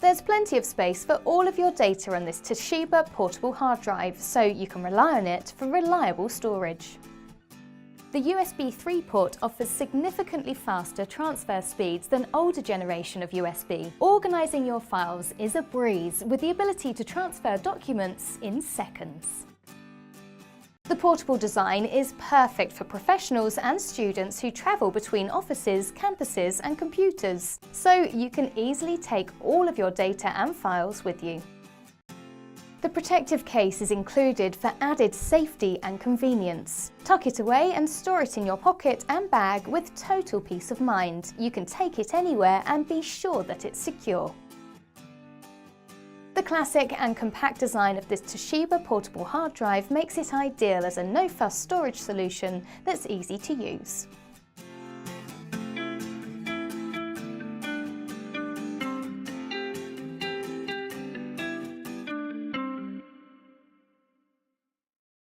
There's plenty of space for all of your data on this Toshiba portable hard drive, so you can rely on it for reliable storage. The USB 3 port offers significantly faster transfer speeds than older generation of USB. Organising your files is a breeze with the ability to transfer documents in seconds. The portable design is perfect for professionals and students who travel between offices, campuses and computers, so you can easily take all of your data and files with you. The protective case is included for added safety and convenience. Tuck it away and store it in your pocket and bag with total peace of mind. You can take it anywhere and be sure that it's secure. The classic and compact design of this Toshiba portable hard drive makes it ideal as a no-fuss storage solution that's easy to use.